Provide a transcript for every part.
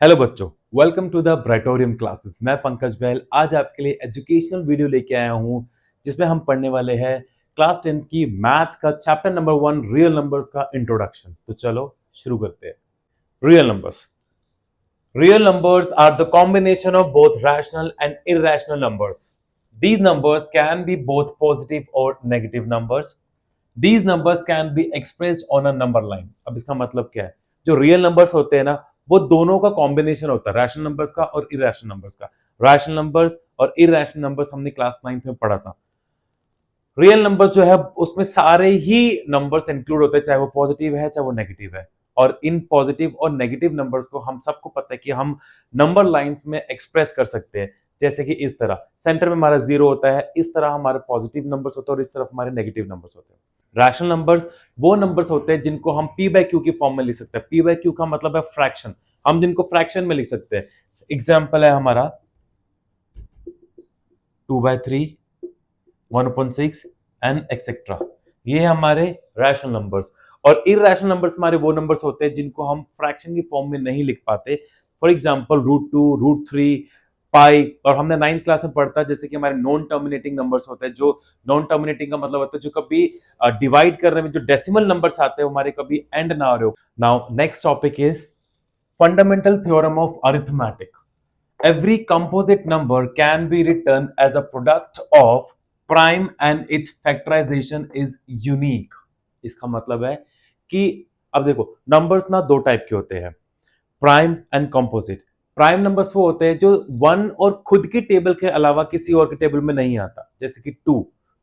Hello बच्चों, welcome to the ब्राइटोरियम classes. मैं पंकज बैल आज आपके लिए एजुकेशनल वीडियो लेके आया हूं जिसमें हम पढ़ने वाले हैं क्लास 10 की मैथ्स का चैप्टर नंबर 1 रियल नंबर्स का इंट्रोडक्शन। तो चलो शुरू करते हैं। Real numbers. Real numbers are the combination of both rational and irrational numbers. These numbers can be both positive or negative numbers. These numbers can be expressed on a number line. अब इसका मतलब क्या है? जो real numbers होते हैं ना, वो दोनों का कॉम्बिनेशन होता है, रैशनल नंबर्स का और इरेशनल नंबर्स का। रैशनल नंबर्स और इरेशनल नंबर्स हमने क्लास 9 में पढ़ा था। रियल नंबर जो है उसमें सारे ही नंबर्स इंक्लूड होते हैं, चाहे वो पॉजिटिव है चाहे वो नेगेटिव है। और इन पॉजिटिव और नेगेटिव नंबर्स को हम सबको पता है कि हम नंबर लाइंस में एक्सप्रेस कर सकते हैं। जैसे कि इस तरह सेंटर में हमारा 0 होता है, इस तरह हमारे पॉजिटिव नंबर्स होते हैं और इस तरफ हमारे नेगेटिव नंबर्स होते हैं। रैशनल नंबर्स वो नंबर्स होते हैं जिनको हम पी बाय क्यू की फॉर्म में लिख सकते हैं। पी बाय क्यू का मतलब है फ्रैक्शन, हम जिनको फ्रैक्शन में लिख सकते हैं। एग्जाम्पल है हमारा 2/3, 1/6 एंड एक्सेट्रा। ये हमारे रैशनल नंबर्स। और इरेशनल नंबर्स हमारे वो नंबर्स होते हैं जिनको हम फ्रैक्शन की फॉर्म में नहीं लिख पाते। फॉर एग्जांपल √2, √3, पाई। और हमने 9th क्लास में पढ़ता है जैसे कि हमारे नॉन टर्मिनेटिंग नंबर्स होते हैं। जो नॉन टर्मिनेटिंग का मतलब होता है जो कभी डिवाइड करने में जो डेसिमल नंबर्स आते हैं हमारे कभी एंड ना हो रहे हो। Now next topic is fundamental theorem of arithmetic. Every composite number can be written as a product of prime and its factorization is unique. इसका मतलब है कि अब देखो नंबर्स ना दो टाइप के होते हैं, prime and composite. Prime numbers वो होते हैं जो वन और खुद के टेबल के अलावा किसी और के टेबल में नहीं आता। जैसे कि टू,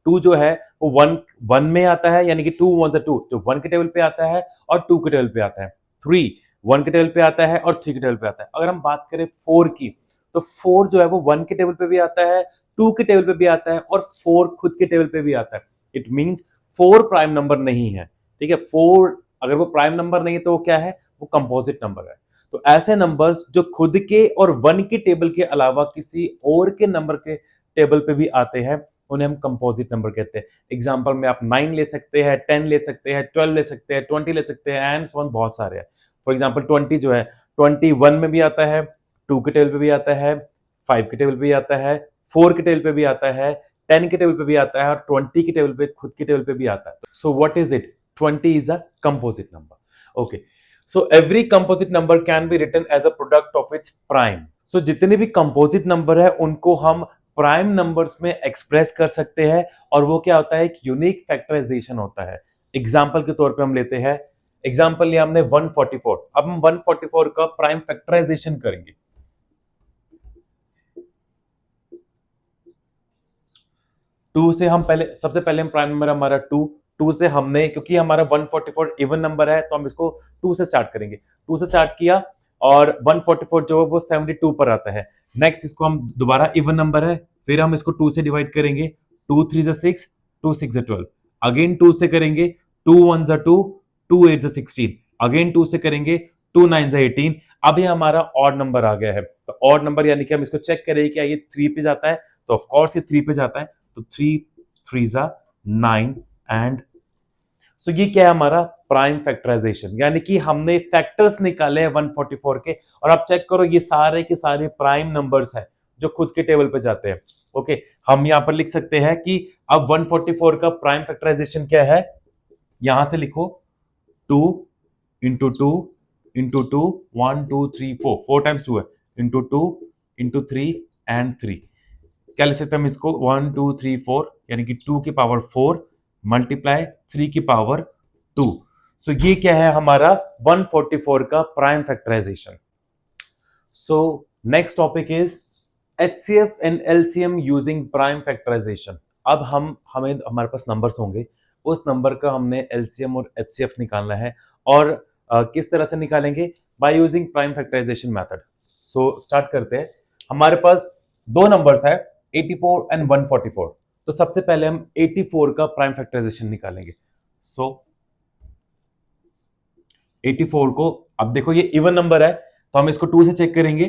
टू जो है वो वन वन में आता है, यानी कि 2 1 2 जो वन के टेबल पे आता है और टू के टेबल पे आता है। 3 वन के टेबल पे आता है और 3 के टेबल पे आता है। अगर हम बात करें 4 की, तो 4 जो है वो वन के टेबल पे भी आता है, 2 के टेबल पे भी आता है और 4 खुद के टेबल पे भी आता है। इट मींस 4 प्राइम नंबर नहीं है। ठीक है, 4 अगर वो प्राइम नंबर नहीं है तो वो क्या है? वो कंपोजिट नंबर है। तो ऐसे नंबर्स जो खुद के और वन के टेबल के अलावा किसी और के नंबर के टेबल पे भी आते हैं उन्हें हम कंपोजिट नंबर कहते हैं। एग्जांपल में आप 9 ले सकते हैं, 10 ले सकते हैं, 12 ले सकते हैं, 20 ले सकते हैं एंड सो ऑन, बहुत सारे हैं। फॉर एग्जांपल 20 जो है 21 में भी आता है, 2 के टेबल पे भी आता है, 5 के टेबल पे भी आता है, 4 के टेबल पे भी आता है, 10 के टेबल पे भी आता है और 20 के टेबल पे खुद के टेबल पे भी आता है। So what is it? 20 is a composite number. Okay. So every composite number can be written as a product of its prime. So जितने भी composite number है उनको हम प्राइम नंबर्स में एक्सप्रेस कर सकते हैं और वो क्या होता है? एक यूनिक फैक्टराइजेशन होता है। एग्जाम्पल के तौर पे हम लेते हैं, एग्जाम्पल लिया हमने 144। अब हम 144 का प्राइम फैक्टराइजेशन करेंगे। टू से हम पहले सबसे पहले हम प्राइम नंबर हमारा टू से हमने, क्योंकि हमारा 144 इवन नंबर है तो हम इसको 2 से स्टार्ट करेंगे। 2 से स्टार्ट किया और 144 जो है वो 72 पर आता है। नेक्स्ट इसको हम दोबारा इवन नंबर है, फिर हम इसको 2 से डिवाइड करेंगे। 2 3 6, 2 6 12। अगेन 2 से करेंगे, 2 1 2, 2 8 16। अगेन 2 से करेंगे, 2 9 18। अब ये हमारा ऑड नंबर आ गया है। तो ऑड नंबर यानी कि हम इसको चेक करेंगे क्या ये 3 पे जाता है, तो ऑफ कोर्स ये 3 पे जाता है। तो 3 3 9 एंड सो ये क्या है? हमारा प्राइम फैक्टराइजेशन, यानी कि हमने फैक्टर्स निकाले हैं 144 के। और आप चेक करो ये सारे के सारे प्राइम नंबर्स हैं जो खुद के टेबल पे जाते हैं। ओके, हम यहां पर लिख सकते हैं कि अब 144 का प्राइम फैक्टराइजेशन क्या है? यहां से लिखो 2 इंटू 2 इंटू 2, 1 2 3 4, 4 टाइम्स 2 है, इंटू 2 इंटू 3 एंड 3। क्या लिख सकते हैं हम इसको? 1 2 3 4, यानी कि 2 की पावर 4 मल्टीप्लाई 3 की पावर 2। सो ये क्या है? हमारा 144 का prime factorization. So next topic is HCF and LCM using prime factorization. अब हमें हमारे पास नंबर्स होंगे, उस नंबर का हमने एलसीएम और एचसीएफ निकालना है। और किस तरह से निकालेंगे? By using prime factorization method. So start करते हैं। हमारे पास दो नंबर्स है, 84 एंड 144। तो सबसे पहले हम 84 का प्राइम फैक्टराइजेशन निकालेंगे। सो 84 को, अब देखो ये इवन नंबर है तो हम इसको 2 से चेक करेंगे।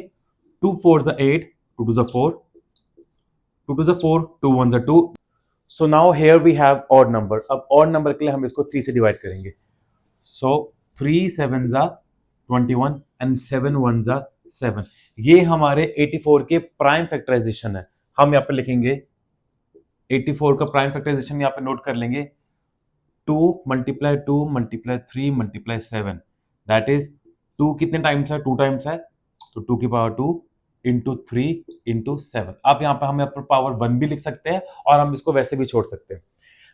2 4 8, 2 2 4, 2 2 4, 2 1 2। So now here we have odd number. अब ऑड नंबर के लिए हम इसको 3 से डिवाइड करेंगे। So 3 7 21 and 7 1 7। ये हमारे 84 के प्राइम फैक्टराइजेशन है। हम यहाँ पे लिखेंगे 84 का प्राइम फैक्टराइजेशन यहाँ पे नोट कर लेंगे, 2 multiply 2 multiply 3 multiply 7, that is 2 कितने टाइम्स है, 2 टाइम्स है, तो 2 की पावर 2 इंटू 3 इंटू 7। आप यहाँ पे हमें पावर 1 भी लिख सकते हैं और हम इसको वैसे भी छोड़ सकते हैं।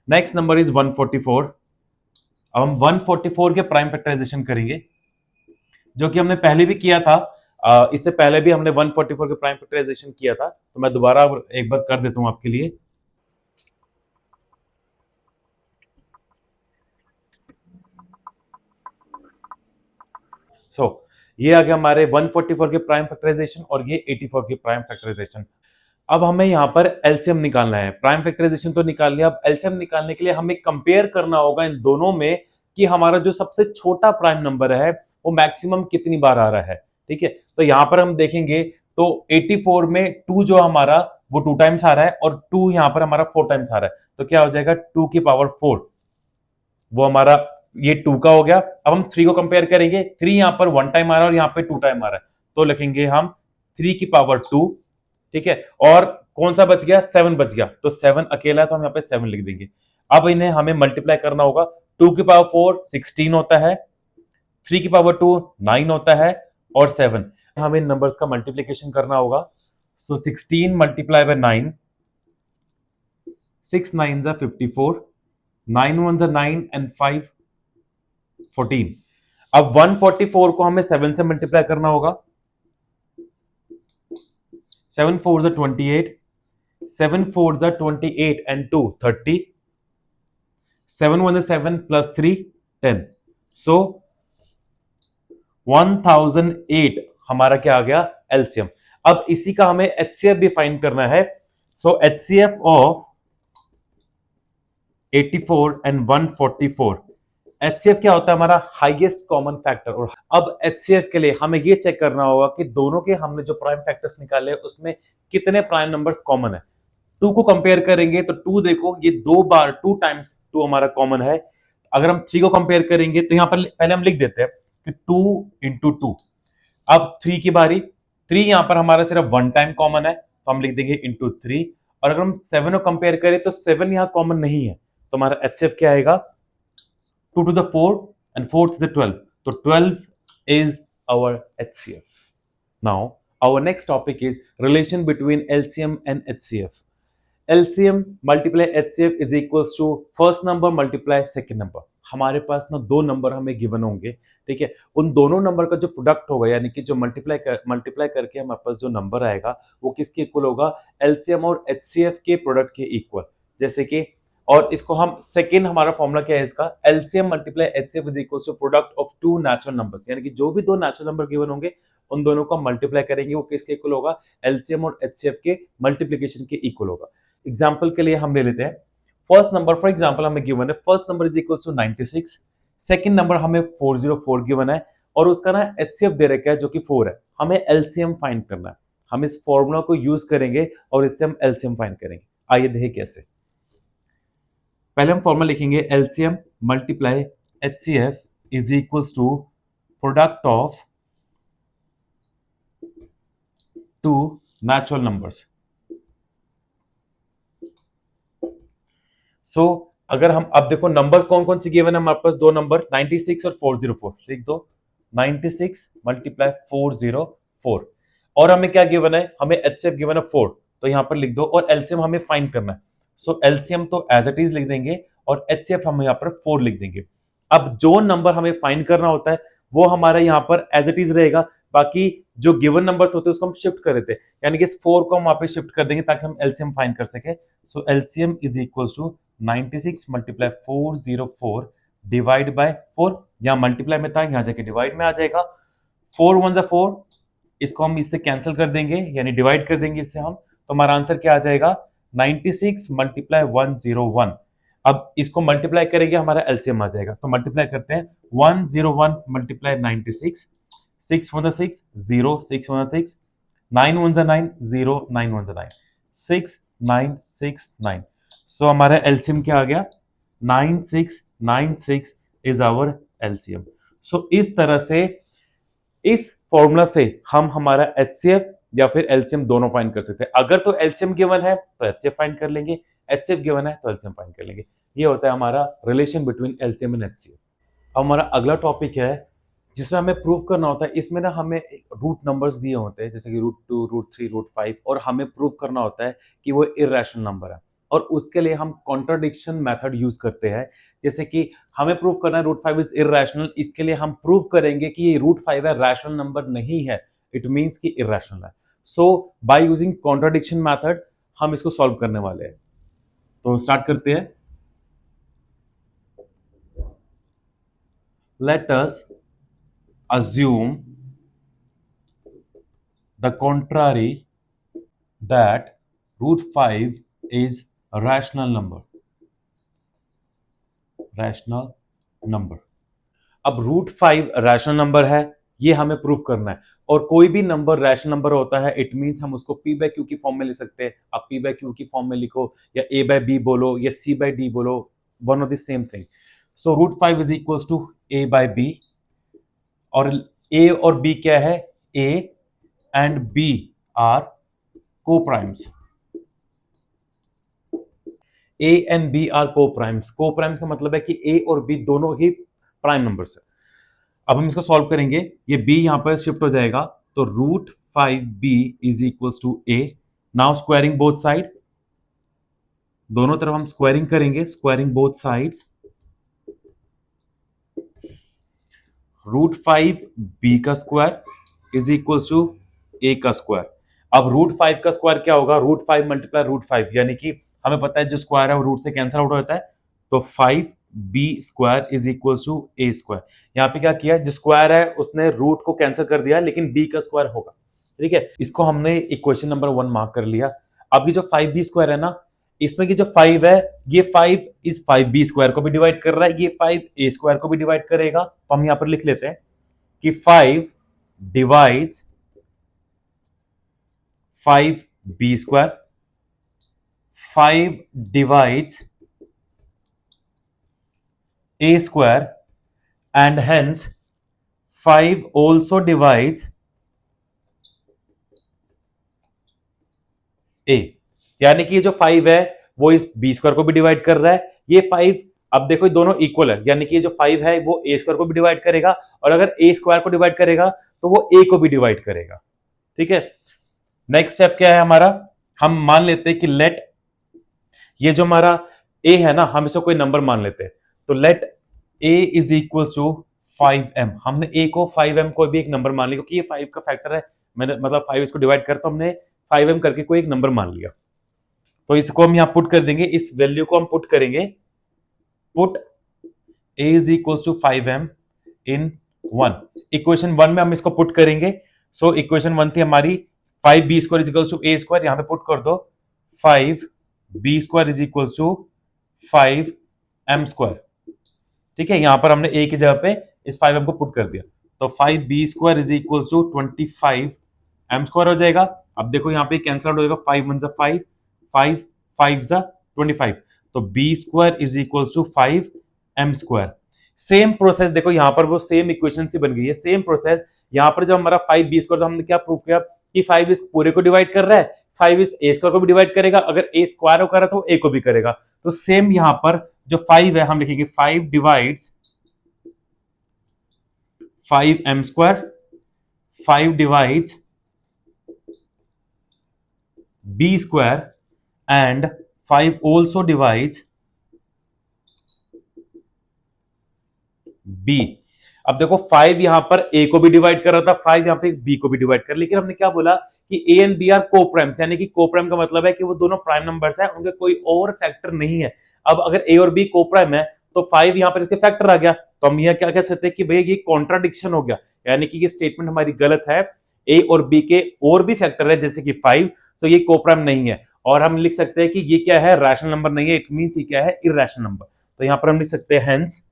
Next number is 144। अब हम 144 के प्राइम फैक्टराइजेशन करेंगे, जो कि हमने पहले भी किया था। इससे पहले भी हमने 144 के प्राइम फैक्टराइजेशन किया था, तो मैं दोबारा एक बार कर देता हूं आपके लिए। ये आ गया हमारे 144 के प्राइम फैक्टराइजेशन और ये 84 के प्राइम फैक्टराइजेशन। अब हमें यहाँ पर एलसीएम निकालना है। प्राइम फैक्टराइजेशन तो निकाल लिया, अब एलसीएम निकालने के लिए हमें कंपेयर करना होगा इन दोनों में कि हमारा जो सबसे छोटा प्राइम नंबर है वो मैक्सिमम कितनी बार आ रहा है। ठीक है, तो यहाँ पर हम देखेंगे तो 84 में 2 जो हमारा वो 2 टाइम्स आ रहा है और 2 यहाँ पर हमारा 4 टाइम्स आ रहा है, तो क्या हो जाएगा 2 की पावर 4, वो हमारा ये 2 का हो गया। अब हम 3 को कंपेयर करेंगे, 3 यहाँ पर 1 टाइम आ रहा है और यहाँ पे 2 टाइम आ रहा है, तो लिखेंगे हम 3 की पावर 2। ठीक है, और कौन सा बच गया, 7 बच गया, तो 7 अकेला है तो हम यहाँ पे 7 लिख देंगे। अब इन्हें हमें मल्टीप्लाई करना होगा, 2 की पावर 4 16 होता है, 3 की पावर 2 9 होता है, और 7 हमें नंबर्स का मल्टीप्लीकेशन करना होगा। सो 16 मल्टीप्लाई बाय 9, 6 9 जा 54, 9 1 जा 9 एंड 5 14। अब 144 को हमें 7 से मल्टीप्लाई करना होगा, 7 4 जा 28, 7 4 जा 28 एंड 2 30, 7 1 जा 7 प्लस 3 10, सो 1008 हमारा क्या आ गया, एलसीएम। अब इसी का हमें एचसीएफ भी फाइंड करना है। सो एचसीएफ ऑफ 84 एंड 144, एचसीएफ क्या होता है, हमारा हाईएस्ट कॉमन फैक्टर। और अब एचसीएफ के लिए हमें ये चेक करना होगा कि दोनों के हमने जो प्राइम फैक्टर्स निकाले उसमें कितने प्राइम नंबर्स कॉमन है। 2 को कंपेयर करेंगे तो 2 देखो ये 2 बार 2 टाइम्स 2 हमारा कॉमन है। अगर हम 3 को कंपेयर करेंगे तो यहां पर पहले हम लिख देते हैं कि 2 इंटू 2। अब 3 की बारी, 3 यहां पर हमारा सिर्फ 1 टाइम कॉमन है तो हम लिख देंगे इंटू 3। और अगर हम 7 को कंपेयर करें तो 7 यहां कॉमन नहीं है, तो हमारा एचसीएफ क्या आएगा, 2 to the 4 and 4 to the 12. So 12 is our HCF. Now, our next topic is relation between LCM and HCF. LCM multiply HCF is equals to first number multiply second number. हमारे पास ना दो number हमें given होंगे, ठीक है, उन दोनों number का जो प्रोडक्ट होगा यानी कि जो मल्टीप्लाई करके हमारे पास जो नंबर आएगा वो किसके इक्वल होगा, एलसीएम और एचसीएफ के प्रोडक्ट के इक्वल। जैसे कि, और इसको हम सेकेंड हमारा फॉर्मूला क्या है इसका, LCM multiply HCF is equal to product of two natural numbers, यानी कि जो भी दो नेचुरल नंबर गिवन होंगे उन दोनों को मल्टीप्लाई करेंगे वो किसके इक्वल होगा, एलसीएम और एचसीएफ के मल्टीप्लिकेशन के इक्वल होगा। एग्जांपल के लिए हम ले लेते हैं फर्स्ट नंबर, फॉर एग्जांपल हमें गिवन है first number is equal to 96, second number हमें 404 गिवन है और उसका ना एचसीएफ दे रखा है जो कि 4 है। हमें एलसीएम फाइंड करना है, हम इस फॉर्मूला को यूज करेंगे और इससे हम एलसीएम फाइंड करेंगे। आइए देखें कैसे। पहले हम फॉर्मूला लिखेंगे LCM multiply HCF is equals to product of two natural numbers. So अगर हम अब देखो नंबर कौन कौन से गिवन है हमारे पास, दो नंबर 96 और 404, लिख दो 96 मल्टीप्लाई 404। और हमें क्या गिवन है, हमें एचसीएफ गिवन है 4, तो यहां पर लिख दो, और एलसीएम हमें फाइंड करना है। सो एलसीएम तो एज इट इज लिख देंगे और एचसीएफ हम यहां पर 4 लिख देंगे। अब जो नंबर हमें फाइंड करना होता है वो हमारा यहां पर एज इट इज रहेगा, बाकी जो गिवन नंबर्स होते हैं उसको हम शिफ्ट कर देते हैं, यानी कि इस 4 को हम वहां पे शिफ्ट कर देंगे ताकि हम एलसीएम फाइंड कर सके। So LCM is equals to 96 multiply 404 divide by 4, यहां मल्टीप्लाई में था यहां जाके डिवाइड में आ जाएगा। 4 1 4, इसको हम इससे कैंसिल कर देंगे यानी डिवाइड कर देंगे इससे हम, तो हमारा आंसर क्या आ जाएगा 96 मल्टीप्लाई 101। अब इसको मल्टीप्लाई करेंगे हमारा एलसीएम आ जाएगा, तो मल्टीप्लाई करते हैं 101 मल्टीप्लाई 96, 6 1 6 0 6 1 6, 9 1 9 0 9 1 9, 6 9 6 9। सो हमारा एलसीएम क्या आ गया 9696 इज आवर एलसीएम। सो इस तरह से इस फॉर्मूला से हम हमारा एचसीएफ या फिर एलसीएम दोनों फाइंड कर सकते हैं। अगर तो एलसीएम गिवन है तो एचसीएफ फाइंड कर लेंगे, एचसीएफ गिवन है तो एलसीएम फाइंड कर लेंगे। ये होता है हमारा relation between LCM and HCF. अब हमारा अगला टॉपिक है जिसमें हमें प्रूव करना होता है। इसमें ना हमें रूट नंबर्स दिए होते हैं, जैसे कि √2, √3, √5, और हमें प्रूव करना होता है कि वो इर्रेशनल नंबर है, और उसके लिए हम कॉन्ट्राडिक्शन मेथड यूज करते हैं। जैसे कि हमें प्रूव करना है √5 इज इर्रेशनल, इसके लिए हम प्रूव करेंगे कि ये √5 है, रैशनल नंबर नहीं है, इट मींस कि इर्रेशनल है। सो बाय यूजिंग कॉन्ट्राडिक्शन मेथड हम इसको सॉल्व करने वाले हैं। तो स्टार्ट करते हैं। Let us assume the contrary, that √5 is a rational number, rational number। अब √5 रैशनल नंबर है, ये हमें प्रूव करना है। और कोई भी नंबर रैशनल नंबर होता है, इट मींस हम उसको p बाय क्यू की फॉर्म में ले सकते हैं। आप p बाय क्यू की फॉर्म में लिखो, या a बाय b बोलो, या c बाय d बोलो, one of the same thing. So √5 is equals to a by b, और a और b क्या है? a and b are co-primes. a and b are co-primes. Co-primes का मतलब है कि a और b दोनों ही प्राइम नंबर्स है। अब हम इसको सॉल्व करेंगे, ये b यहां पर शिफ्ट हो जाएगा, तो √5b is equals to a। Now squaring both side, दोनों तरफ हम स्क्वायरिंग करेंगे, स्क्वायरिंग बोथ साइड्स। √5b का square is equals to a का स्क्वायर। अब √5 का स्क्वायर क्या होगा? √5 मल्टीप्लाई √5, यानी कि हमें पता है जो स्क्वायर है वो रूट से कैंसिल आउट हो जाता है, तो 5b square is equals to a square. यहाँ पे क्या किया, जो स्क्वायर है उसने रूट को कैंसिल कर दिया, लेकिन b का स्क्वायर होगा। ठीक है, इसको हमने इक्वेशन नंबर 1 मार्क कर लिया। अब ये जो 5b स्क्वायर है ना, इसमें की जो 5 है, ये 5 इस 5b स्क्वायर को भी डिवाइड कर रहा है, ये 5a स्क्वायर को भी डिवाइड करेगा। तो हम यहां पर लिख लेते हैं कि 5 divides 5b square, 5 divides a square, and hence 5 also divides a। यानी कि ये जो 5 है वो इस b स्क्वायर को भी डिवाइड कर रहा है, ये 5, अब देखो ये दोनों इक्वल है, यानी कि ये जो 5 है वो a स्क्वायर को भी डिवाइड करेगा, और अगर a स्क्वायर को डिवाइड करेगा तो वो a को भी डिवाइड करेगा। ठीक है, नेक्स्ट स्टेप क्या है हमारा? हम मान लेते हैं कि लेट, ये जो हमारा a है ना, हम इसको कोई नंबर मान लेते हैं, तो let a is equal to 5m। हमने a को 5m को भी एक नंबर मान लिया, क्योंकि ये 5 का फैक्टर है, मैंने मतलब 5 इसको डिवाइड करता, हमने 5m करके कोई एक नंबर मान लिया। तो इसको हम यहां पुट कर देंगे, इस वैल्यू को हम पुट करेंगे, put a is equal to 5m in 1। Equation 1 में हम इसको पुट करेंगे। सो इक्वेशन 1 थी हमारी 5b square is equal to a square, यहां पे पुट कर दो 5b square is equal to 5m square. ठीक है, यहां पर हमने a की जगह पे इस 5m को पुट कर दिया, तो 5b square is equal to 25m square हो जाएगा। अब देखो यहां पे कैंसिल आउट हो जाएगा, 5 1 5, 5 5 25, तो b square is equal to 5m square. Same process देखो यहां पर वो सेम इक्वेशन से बन गई है, सेम प्रोसेस। यहां पर जब हमारा 5b स्क्वायर, तो हमने क्या प्रूव किया कि 5 इस पूरे को डिवाइड कर रहा है, 5 इस a स्क्वायर को भी डिवाइड करेगा, अगर a स्क्वायर हो कर रहा है तो a को भी करेगा। तो सेम यहां पर जो 5 है हम लिखेंगे 5 divides 5m square, 5 divides b square, and 5 also divides b। अब देखो 5 यहां पर a को भी डिवाइड कर रहा था, 5 यहां पे b को भी डिवाइड कर, लेकिन हमने क्या बोला कि a एंड b आर को-प्राइम्स, यानी कि को-प्राइम का मतलब है कि वो दोनों प्राइम नंबर्स हैं, उनके कोई और फैक्टर नहीं है। अब अगर a और b को-प्राइम है तो 5 यहां पर इसके फैक्टर आ गया, तो हम यह क्या कह सकते हैं कि भैया ये कॉन्ट्राडिक्शन हो गया, यानी कि ये स्टेटमेंट हमारी गलत है। a और b के और भी फैक्टर है जैसे कि 5, तो ये को-प्राइम नहीं है, और हम लिख सकते हैं कि ये क्या है, रैशनल नंबर नहीं है, इट मींस ये क्या है, इरैशनल नंबर। तो यहां पर हम लिख सकते हैं hence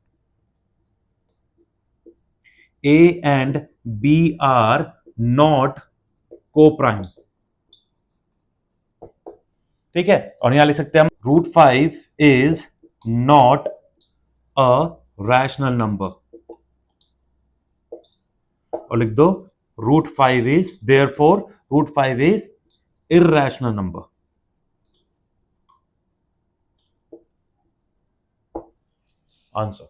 a and b are not co-prime। ठीक है, और यहां लिख सकते हैं हम √5 is not a rational number, और लिख दो root 5 is therefore root 5 is irrational number. Answer.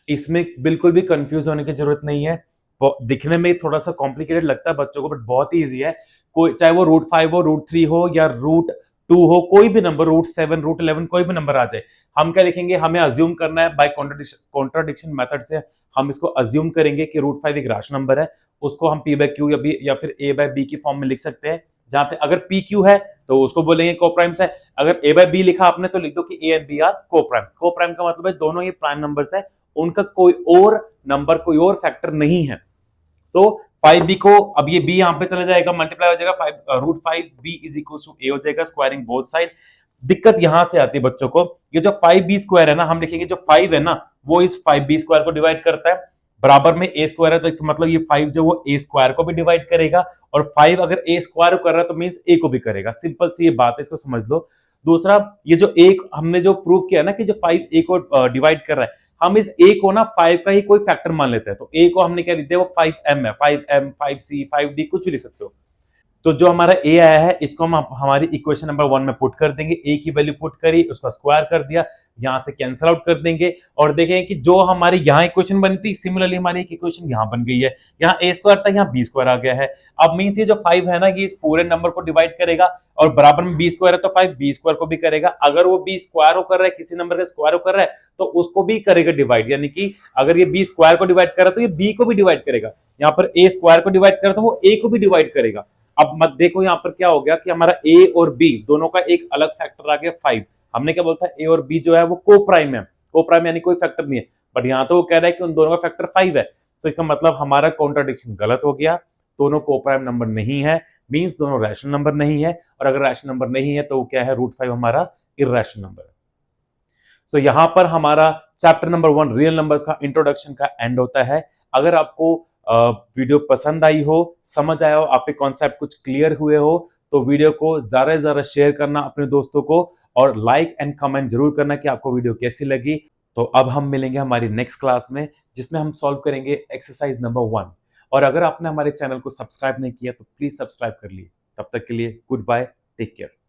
इसमें बिल्कुल भी कंफ्यूज होने की जरूरत नहीं है। दिखने में थोड़ा सा कॉम्प्लिकेटेड लगता है बच्चों को, बट बहुत ही इजी है। कोई चाहे वो रूट 5 हो, रूट 3 हो या रूट 2 हो, कोई भी नंबर, रूट 7, रूट 11, कोई भी नंबर आ जाए, हम क्या लिखेंगे, हमें अज्यूम करना है बाय कॉन्ट्राडिक्शन मेथड से। हम इसको अज्यूम करेंगे कि रूट 5 एक राशि नंबर है, उसको हम पी बाय क्यू या बी या फिर ए बाय बी की फॉर्म में लिख सकते हैं, जहां पे अगर पी क्यू है तो उसको बोलेंगे कोप्राइम्स है, अगर ए बाय बी लिखा आपने तो लिख दो कि a and b are coprime. Coprime का मतलब है दोनों ये प्राइम नंबर्स है, उनका कोई और नंबर, कोई और फैक्टर नहीं है। तो 5b को, अब ये b यहां पे चला जाएगा, मल्टीप्लाई हो जाएगा, 5 root 5b is equal to a हो जाएगा, स्क्वायरिंग बोथ साइड। दिक्कत यहां से आती है बच्चों को, ये जो 5b स्क्वायर है ना, हम लिखेंगे जो 5 है ना वो इस 5b स्क्वायर को डिवाइड करता है, बराबर में a स्क्वायर है तो इसका मतलब ये 5 जो वो a स्क्वायर को भी डिवाइड करेगा, और 5 अगर a स्क्वायर को कर रहा है तो मींस a को भी करेगा। सिंपल सी ये बात है, इसको समझ लो। दूसरा, ये जो एक हमने जो प्रूव किया ना कि जो 5 a को डिवाइड कर रहा है, हम इस a को ना 5 का ही कोई फैक्टर मान लेते हैं, तो a को हमने क्या लिख दिया, वो 5m है, 5m 5c 5d कुछ भी लिख सकते हो। तो जो हमारा a आया है इसको हम हमारी इक्वेशन नंबर 1 में पुट कर देंगे, a की वैल्यू पुट करी, उसका स्क्वायर कर दिया, यहां से कैंसिल आउट कर देंगे, और देखेंगे कि जो हमारी यहां इक्वेशन बनी थी, सिमिलरली हमारी एक इक्वेशन यहां बन गई है, यहाँ a स्क्वायर था, यहाँ b स्क्वायर आ गया है। अब मींस ये जो 5 है ना, ये इस पूरे नंबर को डिवाइड करेगा, और बराबर में b स्क्वायर है तो 5 b स्क्वायर को भी करेगा। अगर वो b स्क्वायर को कर रहा है, किसी नंबर का स्क्वायर को कर रहा है, तो उसको भी करेगा डिवाइड, यानी कि अगर ये b स्क्वायर को डिवाइड कर रहा है तो ये b को भी डिवाइड करेगा। यहाँ पर a स्क्वायर को डिवाइड कर रहा है तो वो a को भी डिवाइड करेगा। अब मत देखो यहाँ पर क्या हो गया कि हमारा a और b दोनों का एक अलग फैक्टर आ गया 5। हमने क्या बोलता है, a और b जो है वो कोप्राइम है, कोप्राइम यानी कोई फैक्टर नहीं है, बट यहाँ तो वो कह रहा है कि उन दोनों का फैक्टर 5 है। तो इसका मतलब हमारा कॉन्ट्राडिक्शन गलत हो गया, दोनों कोप्राइम नंबर नहीं है, मींस दोनों रैशनल नंबर नहीं है, और अगर रैशनल नंबर नहीं है तो वो क्या है, रूट 5 हमारा इर्रेशनल नंबर है। सो यहां पर हमारा चैप्टर नंबर 1 रियल नंबर्स का इंट्रोडक्शन का एंड होता है। अगर आपको वीडियो पसंद आई हो, समझ आया हो, आपके कॉन्सेप्ट कुछ क्लियर हुए हो, तो वीडियो को ज्यादा से ज्यादा शेयर करना अपने दोस्तों को, और लाइक एंड कमेंट जरूर करना कि आपको वीडियो कैसी लगी। तो अब हम मिलेंगे हमारी नेक्स्ट क्लास में, जिसमें हम सॉल्व करेंगे एक्सरसाइज नंबर 1। और अगर आपने हमारे चैनल को सब्सक्राइब नहीं किया तो प्लीज सब्सक्राइब कर लिए। तब तक के लिए गुड बाय, टेक केयर।